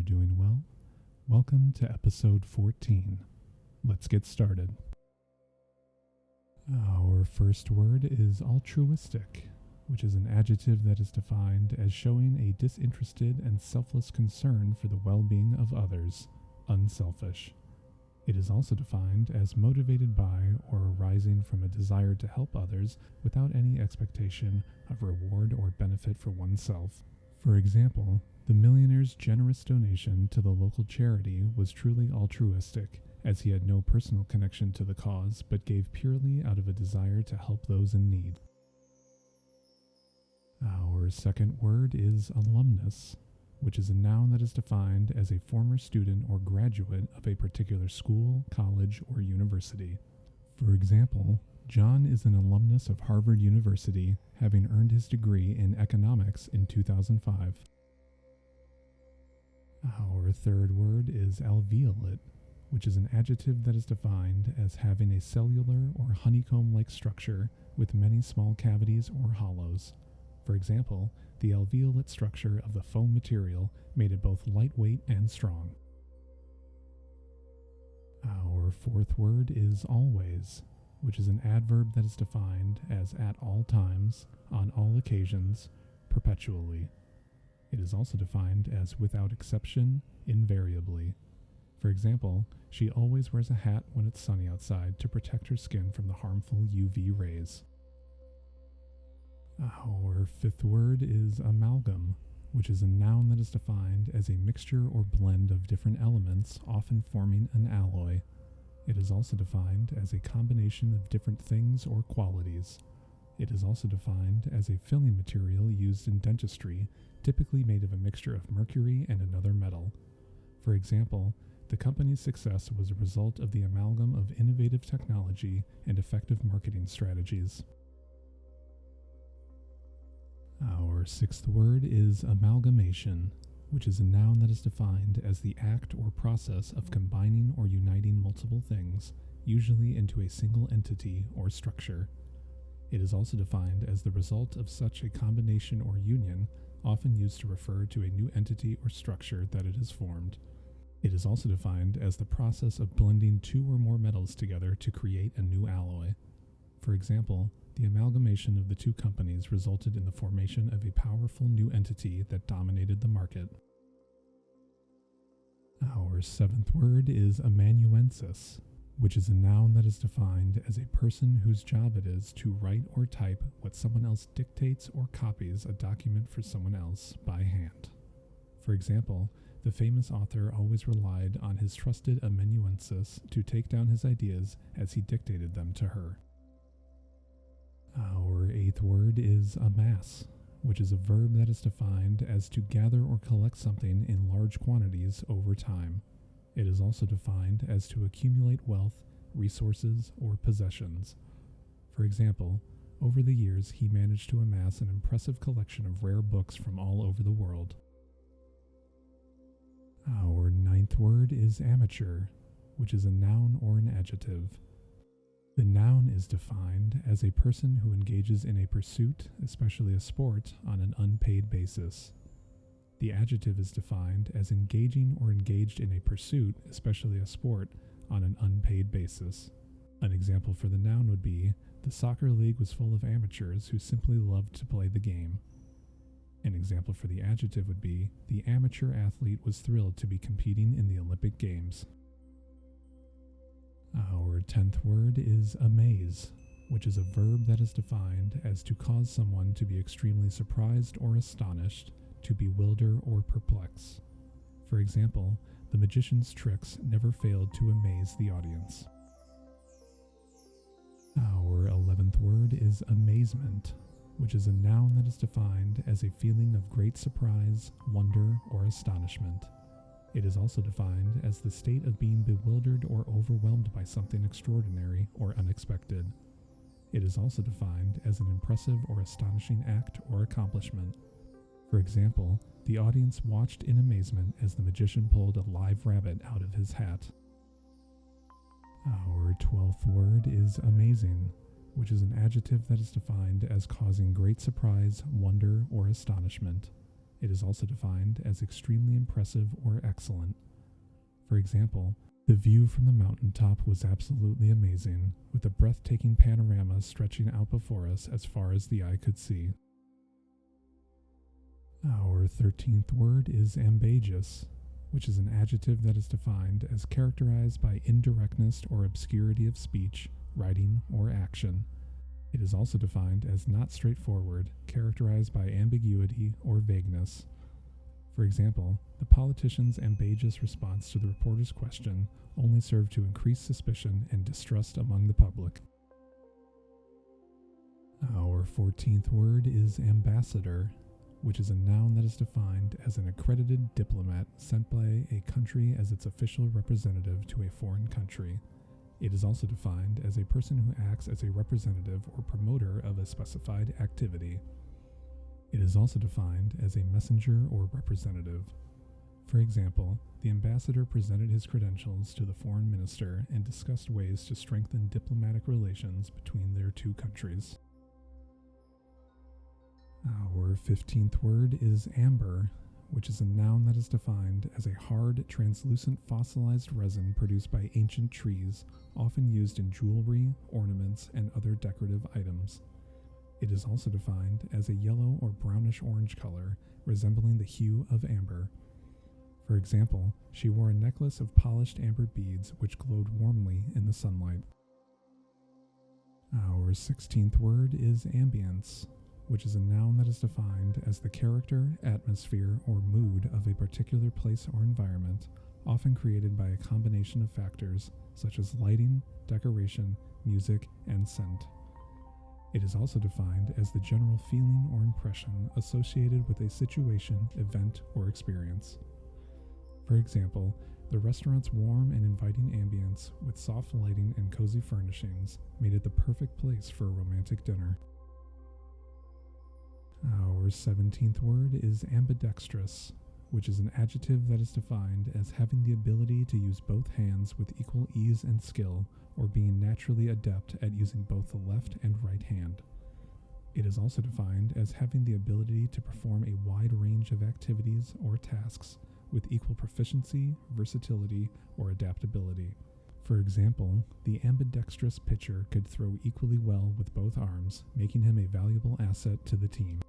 doing well. Welcome to episode 14. Let's get started. Our first word is altruistic, which is an adjective that is defined as showing a disinterested and selfless concern for the well-being of others, unselfish. It is also defined as motivated by or arising from a desire to help others without any expectation of reward or benefit for oneself. For example, the millionaire's generous donation to the local charity was truly altruistic, as he had no personal connection to the cause but gave purely out of a desire to help those in need. Our second word is alumnus, which is a noun that is defined as a former student or graduate of a particular school, college, or university. For example, John is an alumnus of Harvard University, having earned his degree in economics in 2005. Our third word is alveolate, which is an adjective that is defined as having a cellular or honeycomb-like structure with many small cavities or hollows. For example, the alveolate structure of the foam material made it both lightweight and strong. Our fourth word is always, which is an adverb that is defined as at all times, on all occasions, perpetually. It is also defined as without exception, invariably. For example, she always wears a hat when it's sunny outside to protect her skin from the harmful UV rays. Our fifth word is amalgam, which is a noun that is defined as a mixture or blend of different elements, often forming an alloy. It is also defined as a combination of different things or qualities. It is also defined as a filling material used in dentistry, typically made of a mixture of mercury and another metal. For example, the company's success was a result of the amalgam of innovative technology and effective marketing strategies. Our sixth word is amalgamation, which is a noun that is defined as the act or process of combining or uniting multiple things, usually into a single entity or structure. It is also defined as the result of such a combination or union, often used to refer to a new entity or structure that it has formed. It is also defined as the process of blending two or more metals together to create a new alloy. For example, the amalgamation of the two companies resulted in the formation of a powerful new entity that dominated the market. Our seventh word is amanuensis, which is a noun that is defined as a person whose job it is to write or type what someone else dictates or copies a document for someone else by hand. For example, the famous author always relied on his trusted amanuensis to take down his ideas as he dictated them to her. Our eighth word is amass, which is a verb that is defined as to gather or collect something in large quantities over time. It is also defined as to accumulate wealth, resources, or possessions. For example, over the years he managed to amass an impressive collection of rare books from all over the world. Our ninth word is amateur, which is a noun or an adjective. The noun is defined as a person who engages in a pursuit, especially a sport, on an unpaid basis. The adjective is defined as engaging or engaged in a pursuit, especially a sport, on an unpaid basis. An example for the noun would be, the soccer league was full of amateurs who simply loved to play the game. An example for the adjective would be, the amateur athlete was thrilled to be competing in the Olympic Games. Our 10th word is amaze, which is a verb that is defined as to cause someone to be extremely surprised or astonished, to bewilder or perplex. For example, the magician's tricks never failed to amaze the audience. Our 11th word is amazement, which is a noun that is defined as a feeling of great surprise, wonder, or astonishment. It is also defined as the state of being bewildered or overwhelmed by something extraordinary or unexpected. It is also defined as an impressive or astonishing act or accomplishment. For example, the audience watched in amazement as the magician pulled a live rabbit out of his hat. Our 12th word is amazing, which is an adjective that is defined as causing great surprise, wonder, or astonishment. It is also defined as extremely impressive or excellent. For example, the view from the mountaintop was absolutely amazing, with a breathtaking panorama stretching out before us as far as the eye could see. Our 13th word is ambageous, which is an adjective that is defined as characterized by indirectness or obscurity of speech, writing, or action. It is also defined as not straightforward, characterized by ambiguity or vagueness. For example, the politician's ambageous response to the reporter's question only served to increase suspicion and distrust among the public. Our 14th word is ambassador, which is a noun that is defined as an accredited diplomat sent by a country as its official representative to a foreign country. It is also defined as a person who acts as a representative or promoter of a specified activity. It is also defined as a messenger or representative. For example, the ambassador presented his credentials to the foreign minister and discussed ways to strengthen diplomatic relations between their two countries. Our 15th word is amber, which is a noun that is defined as a hard, translucent fossilized resin produced by ancient trees, often used in jewelry, ornaments, and other decorative items. It is also defined as a yellow or brownish-orange color, resembling the hue of amber. For example, she wore a necklace of polished amber beads which glowed warmly in the sunlight. Our 16th word is ambience, which is a noun that is defined as the character, atmosphere, or mood of a particular place or environment, often created by a combination of factors such as lighting, decoration, music, and scent. It is also defined as the general feeling or impression associated with a situation, event, or experience. For example, the restaurant's warm and inviting ambience with soft lighting and cozy furnishings made it the perfect place for a romantic dinner. Our 17th word is ambidextrous, which is an adjective that is defined as having the ability to use both hands with equal ease and skill, or being naturally adept at using both the left and right hand. It is also defined as having the ability to perform a wide range of activities or tasks with equal proficiency, versatility, or adaptability. For example, the ambidextrous pitcher could throw equally well with both arms, making him a valuable asset to the team.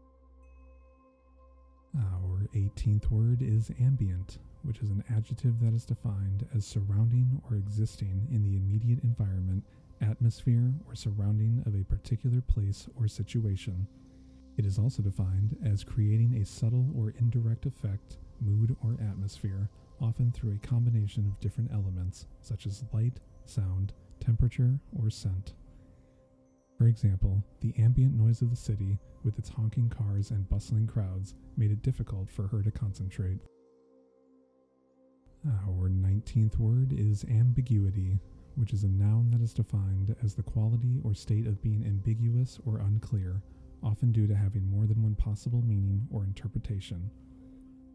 Our 18th word is ambient, which is an adjective that is defined as surrounding or existing in the immediate environment, atmosphere, or surrounding of a particular place or situation. It is also defined as creating a subtle or indirect effect, mood, or atmosphere, often through a combination of different elements, such as light, sound, temperature, or scent. For example, the ambient noise of the city, with its honking cars and bustling crowds, made it difficult for her to concentrate. Our 19th word is ambiguity, which is a noun that is defined as the quality or state of being ambiguous or unclear, often due to having more than one possible meaning or interpretation.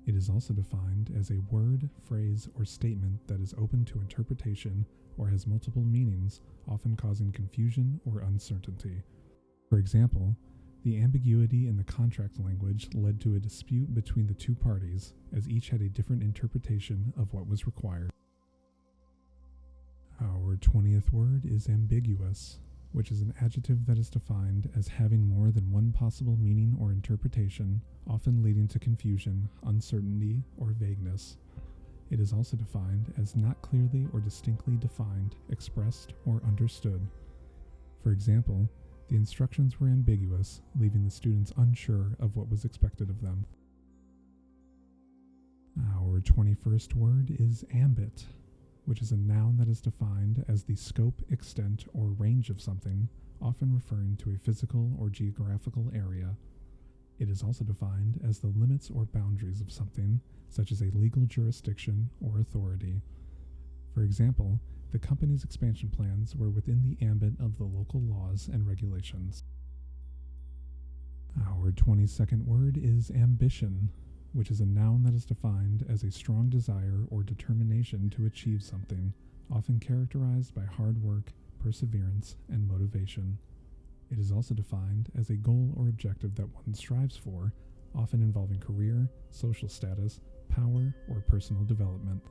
It is also defined as a word, phrase, or statement that is open to interpretation or has multiple meanings, often causing confusion or uncertainty. For example, the ambiguity in the contract language led to a dispute between the two parties, as each had a different interpretation of what was required. Our 20th word is ambiguous, which is an adjective that is defined as having more than one possible meaning or interpretation, often leading to confusion, uncertainty, or vagueness. It is also defined as not clearly or distinctly defined, expressed, or understood. For example, the instructions were ambiguous, leaving the students unsure of what was expected of them. Our 21st word is ambit, which is a noun that is defined as the scope, extent, or range of something, often referring to a physical or geographical area. It is also defined as the limits or boundaries of something, such as a legal jurisdiction or authority. For example, the company's expansion plans were within the ambit of the local laws and regulations. Our 22nd word is ambition, which is a noun that is defined as a strong desire or determination to achieve something, often characterized by hard work, perseverance, and motivation. It is also defined as a goal or objective that one strives for, often involving career, social status, power, or personal development.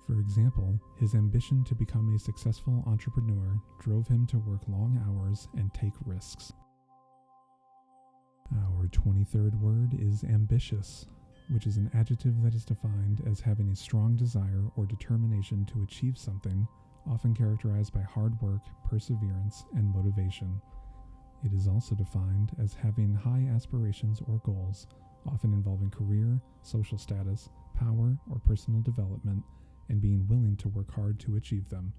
For example, his ambition to become a successful entrepreneur drove him to work long hours and take risks. Our 23rd word is ambitious, which is an adjective that is defined as having a strong desire or determination to achieve something, often characterized by hard work, perseverance, and motivation. It is also defined as having high aspirations or goals, often involving career, social status, power, or personal development, and being willing to work hard to achieve them.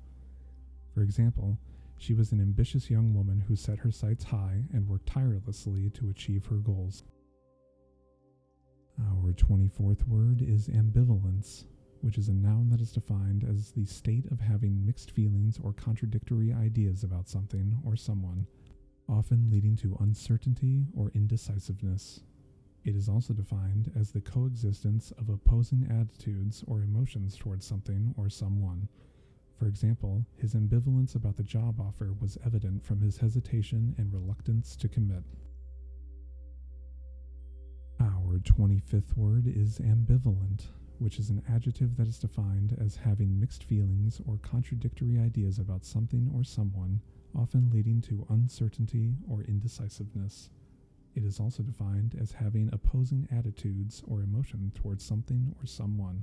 For example, she was an ambitious young woman who set her sights high and worked tirelessly to achieve her goals. Our 24th word is ambivalence, which is a noun that is defined as the state of having mixed feelings or contradictory ideas about something or someone, often leading to uncertainty or indecisiveness. It is also defined as the coexistence of opposing attitudes or emotions towards something or someone. For example, his ambivalence about the job offer was evident from his hesitation and reluctance to commit. Our 25th word is ambivalent, which is an adjective that is defined as having mixed feelings or contradictory ideas about something or someone, often leading to uncertainty or indecisiveness. It is also defined as having opposing attitudes or emotion towards something or someone.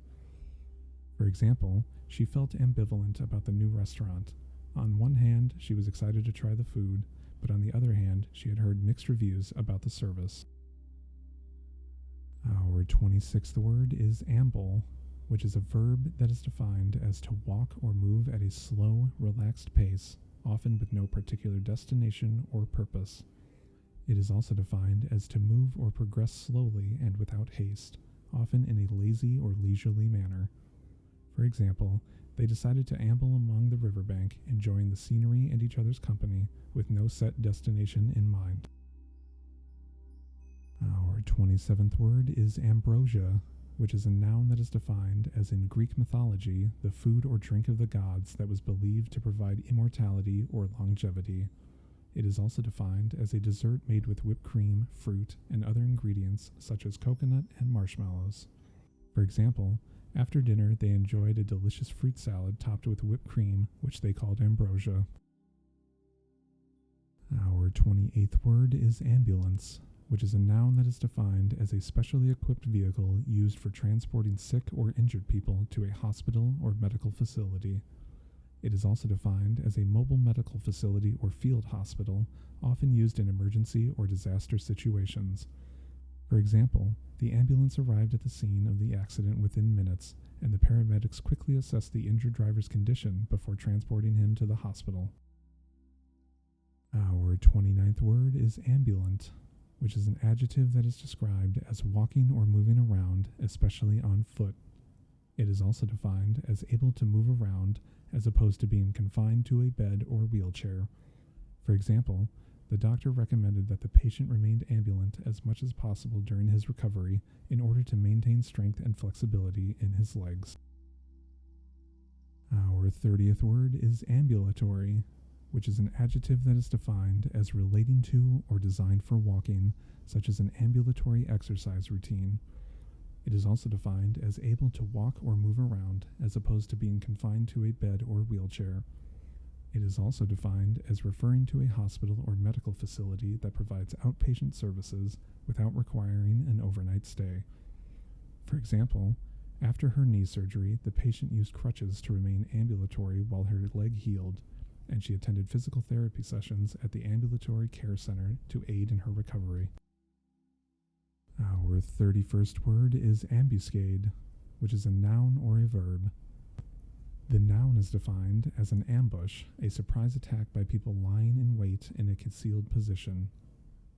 For example, she felt ambivalent about the new restaurant. On one hand, she was excited to try the food, but on the other hand, she had heard mixed reviews about the service. Our 26th word is amble, which is a verb that is defined as to walk or move at a slow, relaxed pace, often with no particular destination or purpose. It is also defined as to move or progress slowly and without haste, often in a lazy or leisurely manner. For example, they decided to amble along the riverbank, enjoying the scenery and each other's company, with no set destination in mind. Our 27th word is ambrosia, which is a noun that is defined as in Greek mythology, the food or drink of the gods that was believed to provide immortality or longevity. It is also defined as a dessert made with whipped cream, fruit, and other ingredients such as coconut and marshmallows. For example, after dinner they enjoyed a delicious fruit salad topped with whipped cream, which they called ambrosia. Our 28th word is ambulance, which is a noun that is defined as a specially equipped vehicle used for transporting sick or injured people to a hospital or medical facility. It is also defined as a mobile medical facility or field hospital, often used in emergency or disaster situations. For example, the ambulance arrived at the scene of the accident within minutes, and the paramedics quickly assessed the injured driver's condition before transporting him to the hospital. Our 29th word is ambulant, which is an adjective that is described as walking or moving around, especially on foot. It is also defined as able to move around, as opposed to being confined to a bed or wheelchair. For example, the doctor recommended that the patient remained ambulant as much as possible during his recovery in order to maintain strength and flexibility in his legs. Our 30th word is ambulatory, which is an adjective that is defined as relating to or designed for walking, such as an ambulatory exercise routine. It is also defined as able to walk or move around, as opposed to being confined to a bed or wheelchair. It is also defined as referring to a hospital or medical facility that provides outpatient services without requiring an overnight stay. For example, after her knee surgery, the patient used crutches to remain ambulatory while her leg healed, and she attended physical therapy sessions at the ambulatory care center to aid in her recovery. Our 31st word is ambuscade, which is a noun or a verb. The noun is defined as an ambush, a surprise attack by people lying in wait in a concealed position.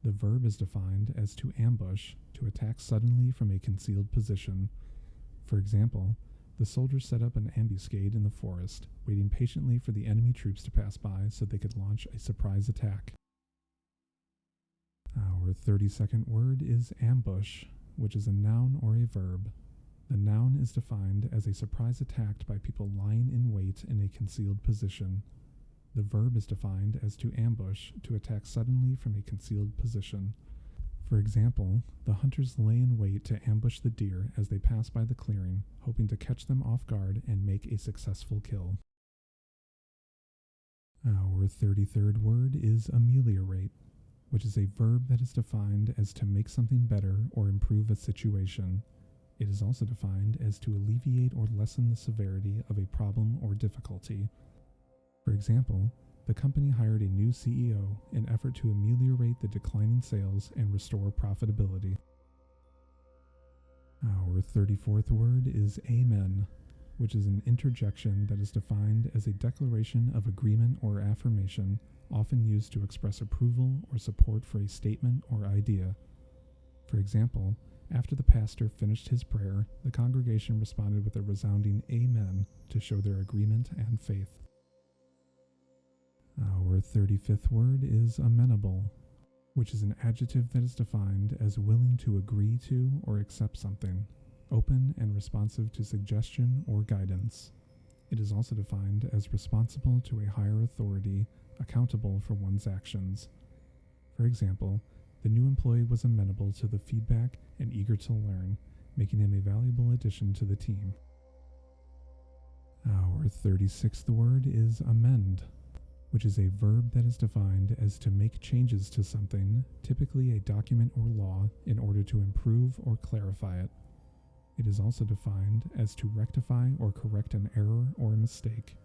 The verb is defined as to ambush, to attack suddenly from a concealed position. For example, the soldiers set up an ambuscade in the forest, waiting patiently for the enemy troops to pass by so they could launch a surprise attack. Our 32nd word is ambush, which is a noun or a verb. The noun is defined as a surprise attack by people lying in wait in a concealed position. The verb is defined as to ambush, to attack suddenly from a concealed position. For example, the hunters lay in wait to ambush the deer as they pass by the clearing, hoping to catch them off guard and make a successful kill. Our 33rd word is ameliorate, which is a verb that is defined as to make something better or improve a situation. It is also defined as to alleviate or lessen the severity of a problem or difficulty. For example, the company hired a new CEO in effort to ameliorate the declining sales and restore profitability. Our 34th word is amen, which is an interjection that is defined as a declaration of agreement or affirmation, often used to express approval or support for a statement or idea. For example, after the pastor finished his prayer, the congregation responded with a resounding amen to show their agreement and faith. Our 35th word is amenable, which is an adjective that is defined as willing to agree to or accept something, open and responsive to suggestion or guidance. It is also defined as responsible to a higher authority, accountable for one's actions. For example, the new employee was amenable to the feedback and eager to learn, making him a valuable addition to the team. Our 36th word is amend, which is a verb that is defined as to make changes to something, typically a document or law, in order to improve or clarify it. It is also defined as to rectify or correct an error or a mistake.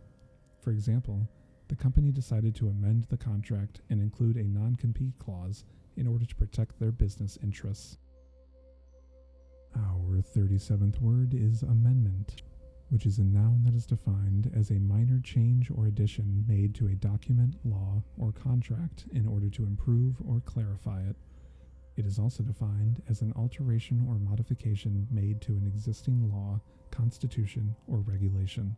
For example, the company decided to amend the contract and include a non-compete clause in order to protect their business interests. Our 37th word is amendment, which is a noun that is defined as a minor change or addition made to a document, law, or contract in order to improve or clarify it. It is also defined as an alteration or modification made to an existing law, constitution, or regulation.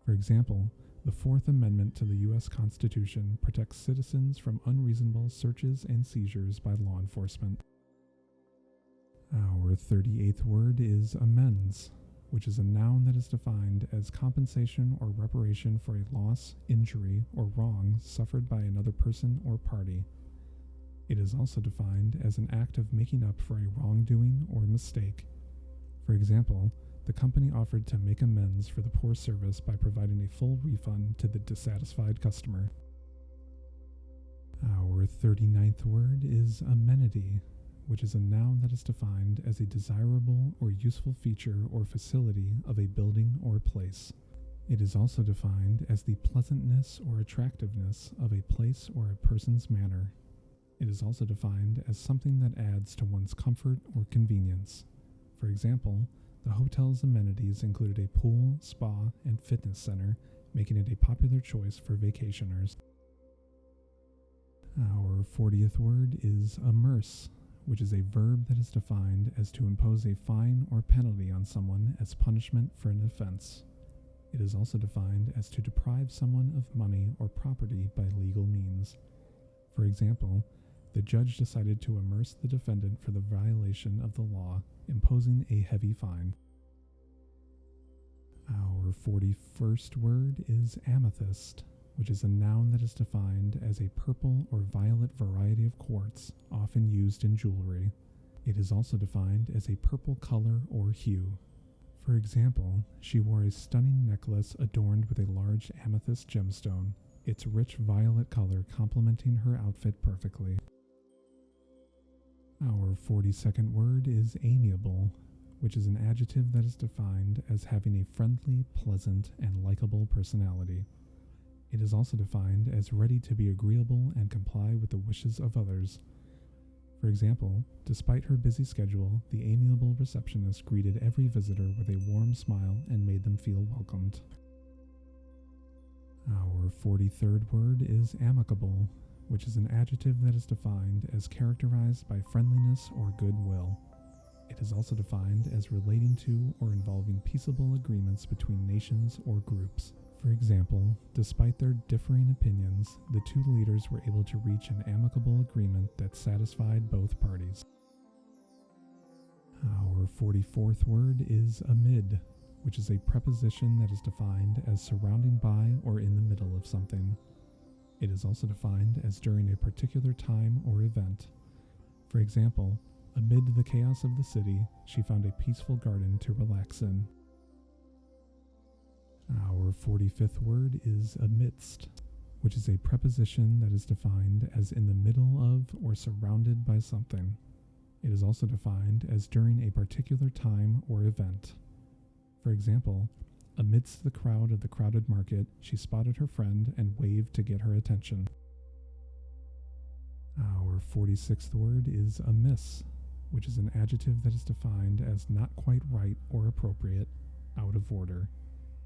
For example, the Fourth Amendment to the U.S. Constitution protects citizens from unreasonable searches and seizures by law enforcement. Our 38th word is amends, which is a noun that is defined as compensation or reparation for a loss, injury, or wrong suffered by another person or party. It is also defined as an act of making up for a wrongdoing or mistake. For example, the company offered to make amends for the poor service by providing a full refund to the dissatisfied customer. Our 39th word is amenity, which is a noun that is defined as a desirable or useful feature or facility of a building or place. It is also defined as the pleasantness or attractiveness of a place or a person's manner. It is also defined as something that adds to one's comfort or convenience. For example, the hotel's amenities included a pool, spa, and fitness center, making it a popular choice for vacationers. Our 40th word is amerce, which is a verb that is defined as to impose a fine or penalty on someone as punishment for an offense. It is also defined as to deprive someone of money or property by legal means. For example, the judge decided to amerce the defendant for the violation of the law, imposing a heavy fine. Our 41st word is amethyst, which is a noun that is defined as a purple or violet variety of quartz, often used in jewelry. It is also defined as a purple color or hue. For example, she wore a stunning necklace adorned with a large amethyst gemstone, its rich violet color complementing her outfit perfectly. Our 42nd word is amiable, which is an adjective that is defined as having a friendly, pleasant, and likable personality. It is also defined as ready to be agreeable and comply with the wishes of others. For example, despite her busy schedule, the amiable receptionist greeted every visitor with a warm smile and made them feel welcomed. Our 43rd word is amicable, which is an adjective that is defined as characterized by friendliness or goodwill. It is also defined as relating to or involving peaceable agreements between nations or groups. For example, despite their differing opinions, the two leaders were able to reach an amicable agreement that satisfied both parties. Our 44th word is amid, which is a preposition that is defined as surrounding by or in the middle of something. It is also defined as during a particular time or event. For example, amid the chaos of the city, she found a peaceful garden to relax in. Our 45th word is amidst, which is a preposition that is defined as in the middle of or surrounded by something. It is also defined as during a particular time or event. For example, amidst the crowd of the crowded market, she spotted her friend and waved to get her attention. Our 46th word is amiss, which is an adjective that is defined as not quite right or appropriate, out of order.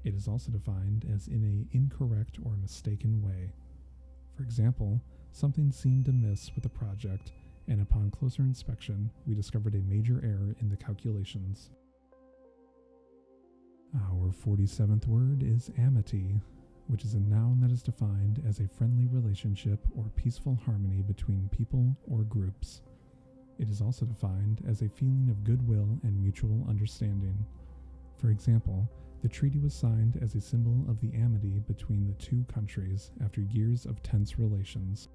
It is also defined as in an incorrect or mistaken way. For example, something seemed amiss with the project, and upon closer inspection, we discovered a major error in the calculations. Our 47th word is amity, which is a noun that is defined as a friendly relationship or peaceful harmony between people or groups. It is also defined as a feeling of goodwill and mutual understanding. For example, the treaty was signed as a symbol of the amity between the two countries after years of tense relations.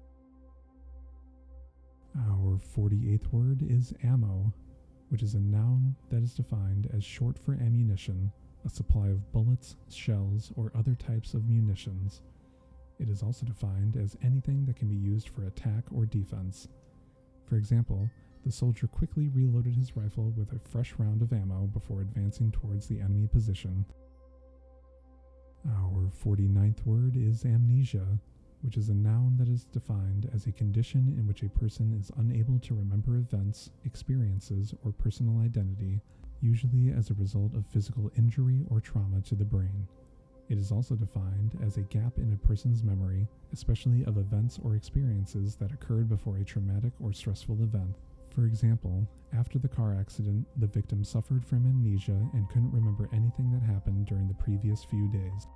Our 48th word is ammo, which is a noun that is defined as short for ammunition, a supply of bullets, shells, or other types of munitions. It is also defined as anything that can be used for attack or defense. For example, the soldier quickly reloaded his rifle with a fresh round of ammo before advancing towards the enemy position. Our 49th word is amnesia, which is a noun that is defined as a condition in which a person is unable to remember events, experiences, or personal identity, usually as a result of physical injury or trauma to the brain. It is also defined as a gap in a person's memory, especially of events or experiences that occurred before a traumatic or stressful event. For example, after the car accident, the victim suffered from amnesia and couldn't remember anything that happened during the previous few days.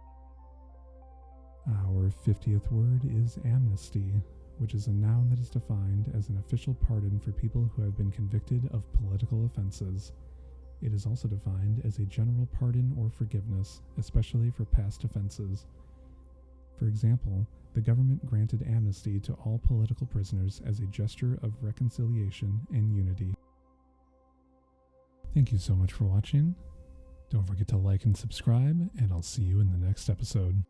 Our 50th word is amnesty, which is a noun that is defined as an official pardon for people who have been convicted of political offenses. It is also defined as a general pardon or forgiveness, especially for past offenses. For example, the government granted amnesty to all political prisoners as a gesture of reconciliation and unity. Thank you so much for watching. Don't forget to like and subscribe, and I'll see you in the next episode.